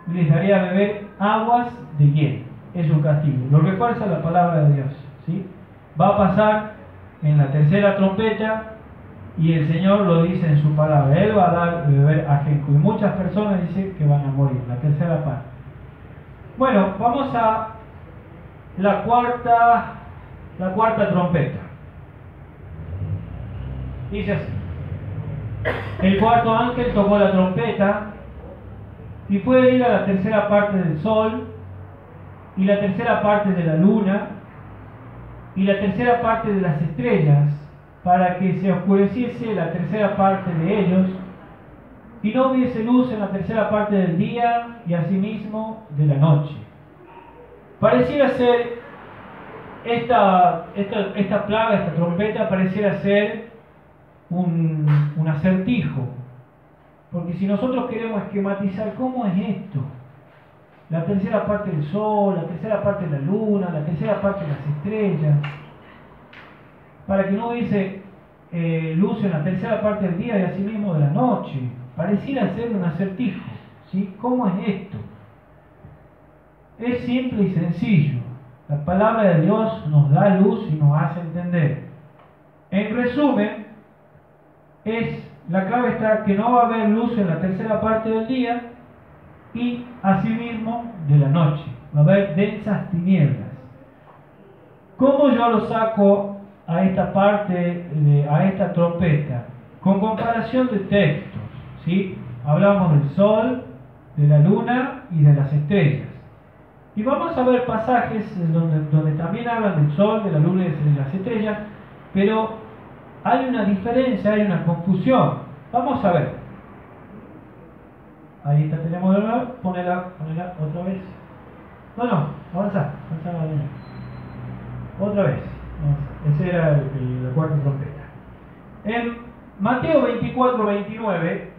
y les daría a beber aguas de hiel. Es un castigo. Lo refuerza la palabra de Dios, ¿sí? Va a pasar en la tercera trompeta, y el Señor lo dice en su palabra. Él va a dar de beber ajenjo, y muchas personas dicen que van a morir, la tercera parte. Bueno, vamos a la cuarta trompeta. Dice así: el cuarto ángel tocó la trompeta y fue herida la tercera parte del sol y la tercera parte de la luna y la tercera parte de las estrellas, para que se oscureciese la tercera parte de ellos y no hubiese luz en la tercera parte del día y asimismo de la noche. Pareciera ser esta plaga, esta trompeta, pareciera ser un acertijo, porque si nosotros queremos esquematizar cómo es esto, la tercera parte del sol, la tercera parte de la luna, la tercera parte de las estrellas, para que no hubiese luz en la tercera parte del día y asimismo de la noche, pareciera ser un acertijo, ¿sí? ¿Cómo es esto? Es simple y sencillo. La palabra de Dios nos da luz y nos hace entender. En resumen, la clave está que no va a haber luz en la tercera parte del día y asimismo de la noche. Va a haber densas tinieblas. ¿Cómo yo lo saco a esta parte, a esta trompeta? Con comparación de textos, ¿sí? Hablamos del sol, de la luna y de las estrellas. Y vamos a ver pasajes donde también hablan del sol, de la luna y de las estrellas, pero hay una diferencia, hay una confusión. Vamos a ver. Ahí está, tenemos de nuevo. Ponela otra vez. No, avanza la luna. Otra vez. Ese era la cuarta trompeta. En Mateo 24, 29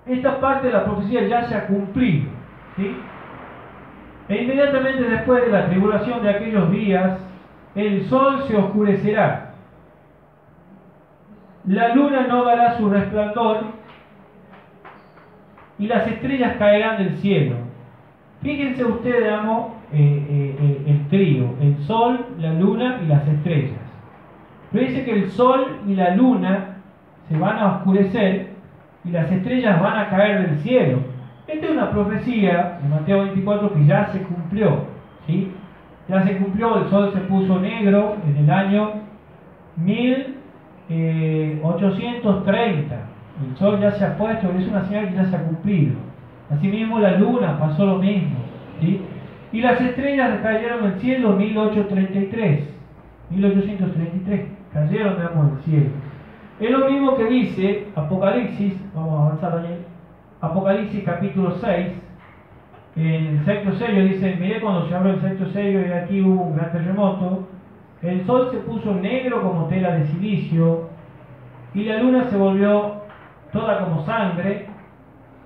esta parte de la profecía ya se ha cumplido, ¿sí? E inmediatamente después de la tribulación de aquellos días, el sol se oscurecerá, la luna no dará su resplandor, y las estrellas caerán del cielo. Fíjense ustedes, el trío, el sol, la luna y las estrellas. Pero dice que el sol y la luna se van a oscurecer y las estrellas van a caer del cielo. Esta es una profecía de Mateo 24 que ya se cumplió, ¿sí? Ya se cumplió, el sol se puso negro en el año 1830. El sol ya se ha puesto, es una señal que ya se ha cumplido. Asimismo la luna pasó lo mismo, ¿sí? Y las estrellas cayeron del cielo en 1833, cayeron del cielo. Es lo mismo que dice Apocalipsis, vamos a avanzar Daniel, Apocalipsis capítulo 6, en el sexto sello dice, miré cuando se abrió el sexto sello y aquí hubo un gran terremoto, el sol se puso negro como tela de silicio y la luna se volvió toda como sangre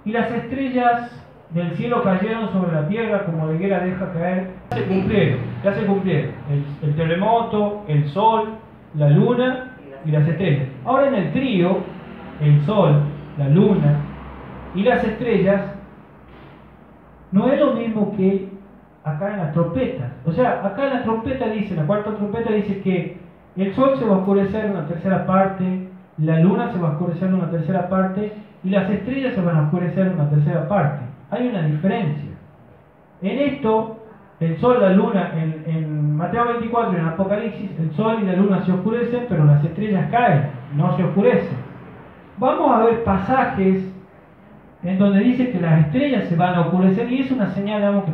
y las estrellas del cielo cayeron sobre la tierra como la higuera deja caer. Ya se cumplieron el terremoto, el sol, la luna y las estrellas. Ahora en el trío, el sol, la luna y las estrellas no es lo mismo que acá en las trompetas. O sea, acá en la trompeta dice, la cuarta trompeta dice que el sol se va a oscurecer en una tercera parte, la luna se va a oscurecer en una tercera parte y las estrellas se van a oscurecer en una tercera parte. Hay una diferencia. En esto, el sol, la luna, en Mateo 24 y en Apocalipsis, el sol y la luna se oscurecen, pero las estrellas caen, no se oscurecen. Vamos a ver pasajes en donde dice que las estrellas se van a oscurecer y es una señal, digamos, que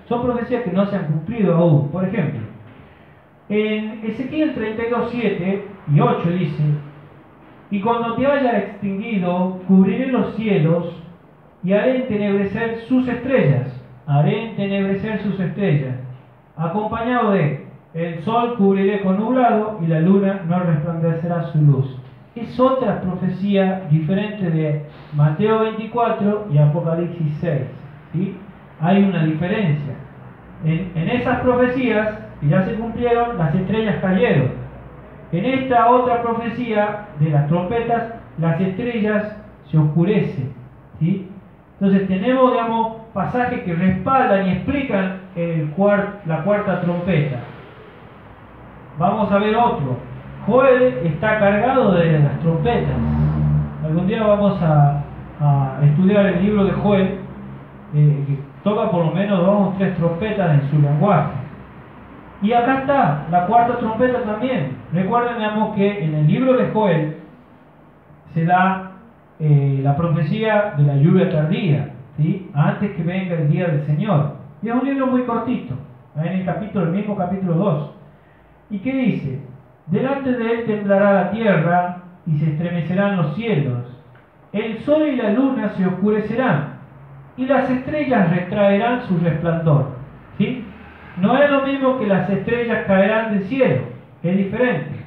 son profecías que no se han cumplido aún. Por ejemplo, en Ezequiel 32, 7 y 8 dice, y cuando te haya extinguido, cubriré los cielos y haré entenebrecer sus estrellas. Haré entenebrecer sus estrellas. Acompañado de, el sol cubriré con nublado y la luna no resplandecerá su luz. Es otra profecía diferente de Mateo 24 y Apocalipsis 6. ¿Sí? Hay una diferencia. En esas profecías que ya se cumplieron, las estrellas cayeron. En esta otra profecía de las trompetas, las estrellas se oscurecen. ¿Sí? Entonces tenemos, digamos, pasajes que respaldan y explican la cuarta trompeta. Vamos a ver otro. Joel está cargado de las trompetas. Algún día vamos a estudiar el libro de Joel, que toca por lo menos 2 o 3 trompetas en su lenguaje. Y acá está, la cuarta trompeta también. Recuerden, digamos, que en el libro de Joel se da la profecía de la lluvia tardía, ¿sí? Antes que venga el día del Señor. Y es un libro muy cortito, en el mismo capítulo 2. ¿Y qué dice? Delante de él temblará la tierra y se estremecerán los cielos. El sol y la luna se oscurecerán y las estrellas retraerán su resplandor. ¿Sí? No es lo mismo que las estrellas caerán del cielo, es diferente.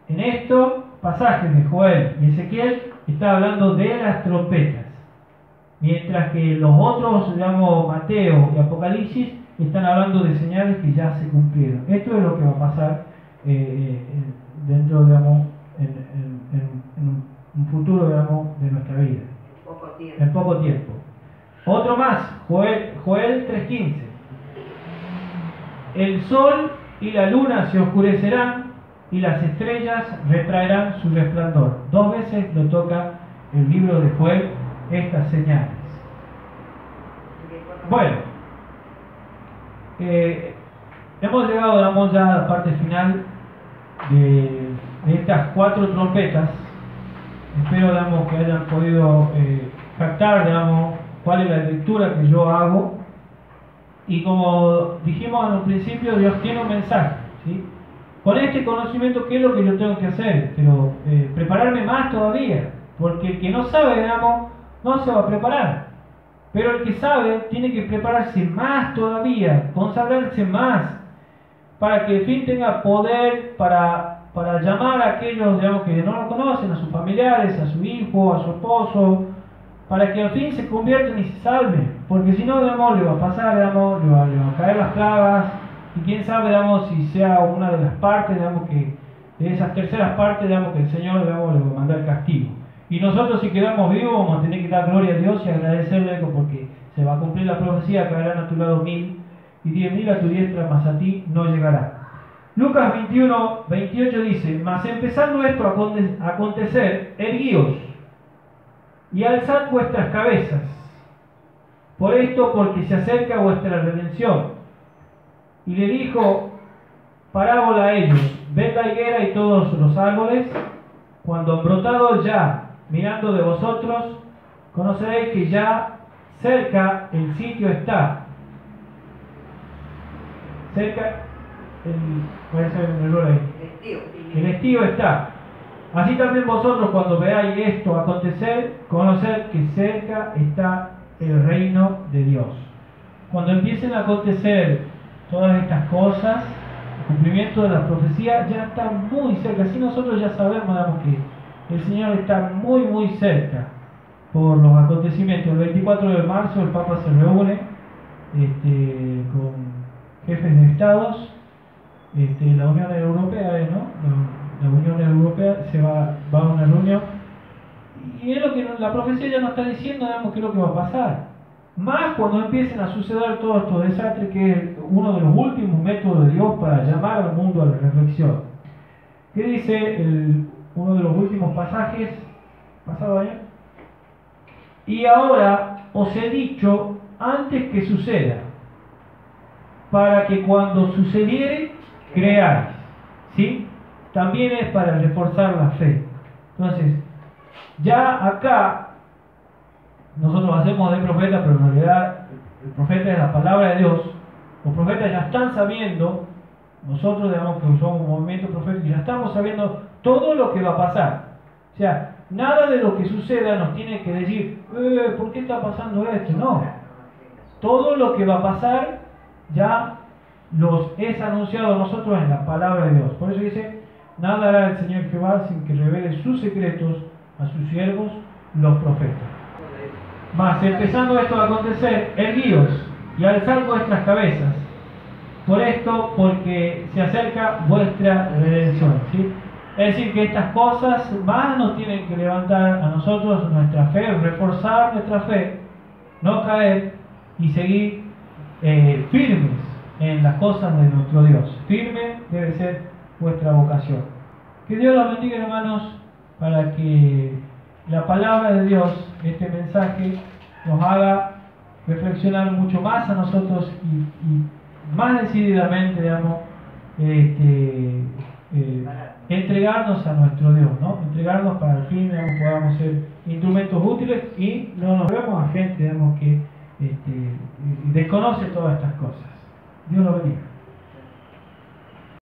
En estos pasajes de Joel y Ezequiel está hablando de las trompetas, mientras que los otros, digamos, Mateo y Apocalipsis, están hablando de señales que ya se cumplieron. Esto es lo que va a pasar dentro, digamos, en un futuro, digamos, de nuestra vida. En poco tiempo. Otro más, Joel 3:15. El sol y la luna se oscurecerán y las estrellas retraerán su resplandor. 2 veces lo toca el libro de Joel estas señales. Bueno, hemos llegado, digamos, ya a la parte final de estas 4 trompetas. Espero, digamos, que hayan podido captar, digamos, cuál es la lectura que yo hago. Y como dijimos en un principio, Dios tiene un mensaje, ¿sí? Con este conocimiento, ¿qué es lo que yo tengo que hacer? Pero prepararme más todavía, porque el que no sabe, digamos, no se va a preparar. Pero el que sabe tiene que prepararse más todavía, consagrarse más, para que el fin tenga poder para llamar a aquellos, digamos, que no lo conocen, a sus familiares, a su hijo, a su esposo, para que al fin se conviertan y se salven, porque si no, digamos, le va a pasar, digamos, le va a caer las plagas, y quién sabe, digamos, si sea una de las partes, digamos, que de esas terceras partes, digamos, que el Señor, digamos, le va a mandar castigo. Y nosotros, si quedamos vivos, vamos a tener que dar gloria a Dios y agradecerle, porque se va a cumplir la profecía: caerán a tu lado 1000 y 10.000 a tu diestra, mas a ti no llegará. Lucas 21:28 dice: mas empezando esto a acontecer, erguíos y alzad vuestras cabezas, por esto, porque se acerca vuestra redención. Y le dijo parábola a ellos: ved la higuera y todos los árboles, cuando han brotado ya, mirando de vosotros, conoceréis que ya cerca el sitio está. Cerca, puede ser un error ahí. El estío está. Así también vosotros, cuando veáis esto acontecer, conoced que cerca está el reino de Dios. Cuando empiecen a acontecer todas estas cosas, el cumplimiento de la profecía ya está muy cerca. Así nosotros ya sabemos, digamos, que el Señor está muy muy cerca por los acontecimientos. El 24 de marzo el Papa se reúne con jefes de estados, la Unión Europea, ¿no? La Unión Europea va a una reunión, y es lo que la profecía ya nos está diciendo, digamos, que es lo que va a pasar. Más cuando empiecen a suceder todos estos desastres, que es uno de los últimos métodos de Dios para llamar al mundo a la reflexión. ¿Qué dice uno de los últimos pasajes, pasado año? Y ahora os he dicho antes que suceda, para que cuando sucediere creáis. ¿Sí? También es para reforzar la fe. Entonces, ya acá nosotros hacemos de profeta, pero en realidad el profeta es la palabra de Dios. Los profetas ya están sabiendo, nosotros, digamos, que somos un movimiento profético, ya estamos sabiendo todo lo que va a pasar. O sea, nada de lo que suceda nos tiene que decir, ¿por qué está pasando esto? No. Todo lo que va a pasar ya los es anunciado a nosotros en la palabra de Dios. Por eso dice: nada hará el Señor Jehová sin que revele sus secretos a sus siervos, los profetas. Mas empezando esto a acontecer, erguíos y alzad vuestras cabezas, por esto, porque se acerca vuestra redención. ¿Sí? Es decir, que estas cosas más nos tienen que levantar a nosotros nuestra fe, reforzar nuestra fe, no caer y seguir firmes en las cosas de nuestro Dios. Firme debe ser vuestra vocación. Que Dios los bendiga, hermanos, para que la palabra de Dios, este mensaje, nos haga reflexionar mucho más a nosotros y más decididamente, digamos, entregarnos a nuestro Dios, ¿no? Entregarnos para que al fin, digamos, podamos ser instrumentos útiles y no nos vemos a gente, digamos, que desconoce todas estas cosas. Dios los bendiga.